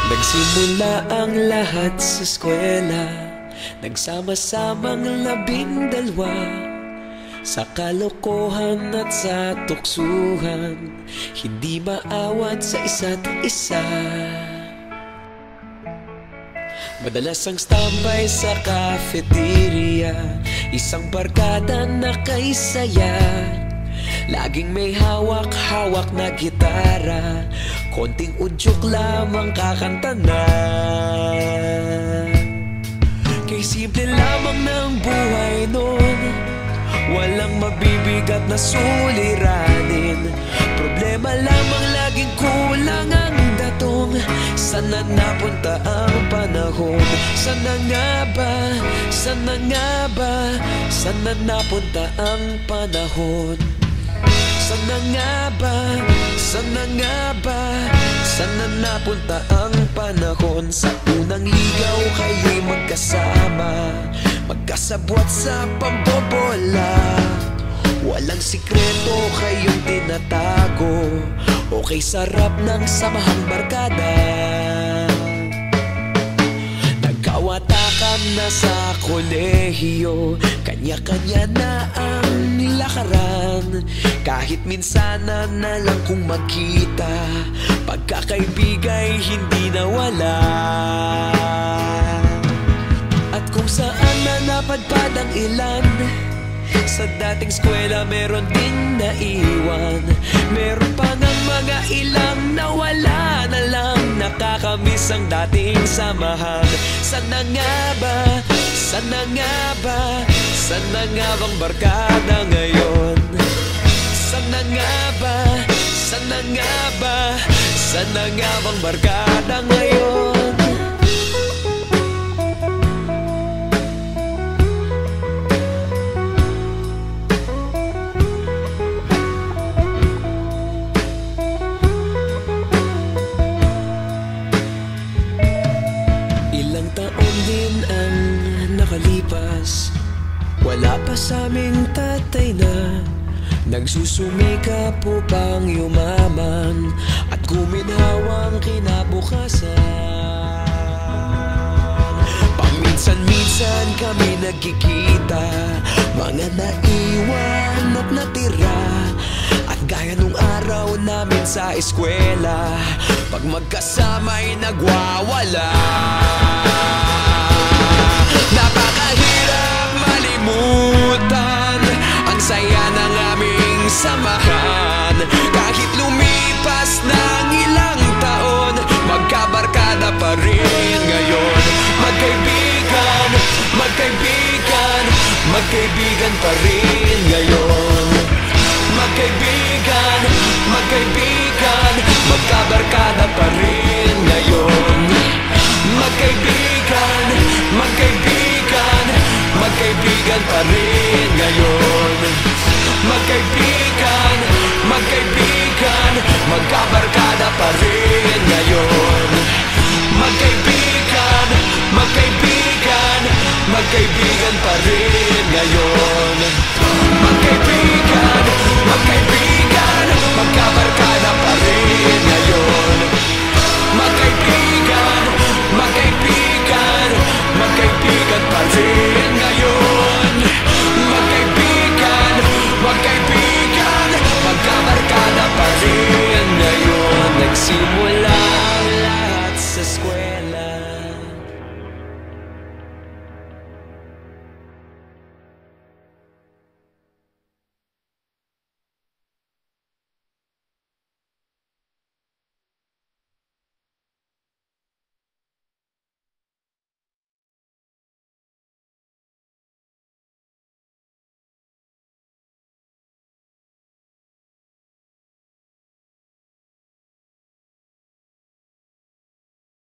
Nagsimula ang lahat sa eskwela, nagsama-samang 12 sa kalokohan at sa tuksuhan, hindi maawat sa isa't isa. Madalas ang standby sa cafeteria, isang barkada na kay saya. Laging may hawak-hawak na gitara, konting udyok lamang kakanta na. Kay simple lamang ng buhay nun, walang mabibigat na suliranin. Problema lamang laging kulang ang datong. Sana napunta ang panahon? Sana nga ba? Sana nga ba? Sana napunta ang panahon? Sana nga ba? Sana nga ba? Sana napunta ang panahon? Sa unang ligaw kayo'y magkasama, magkasabwat sa pambobola. Walang sikreto kayong tinatago, okay sarap ng samahang barkada. Nagkawatakan na sa kolehiyo, kanya-kanya na ang lakaran. Kahit minsan na lang kung magkita, pagkakaibigay hindi nawala. At kung saan na napadpad ang ilan, sa dating eskwela meron din naiwan. Meron pa ng mga ilang nawala na lang, nakakamiss ang dating samahan. Sana nga ba? Sana nga ba? Sana nga bang barkada ngayon? Sana nga ba? Sana nga ba? Sana nga bang barkada ngayon? Ilang taon din ang nakalipas, wala pa sa aming tatay na nagsusumikap upang yumaman at guminhawang kinabukasan. Paminsan-minsan kami nagkikita, mga naiwan at natira. At gaya nung araw namin sa eskwela, pag magkasama'y nagwawala. Napakahirap malimutan ang saya ng aming samahan. Kahit lumipas ng ilang taon, magkabarkada pa rin ngayon. Magkaibigan, magkaibigan, magkaibigan pa rin ngayon. Magkaibigan, magkaibigan, magkabarkada pa rin ngayon. Magkaibigan, magkaibigan, magkaibigan pa rin ngayon. Magkaibigan, magkaibigan, magkabarkada pa rin ngayon.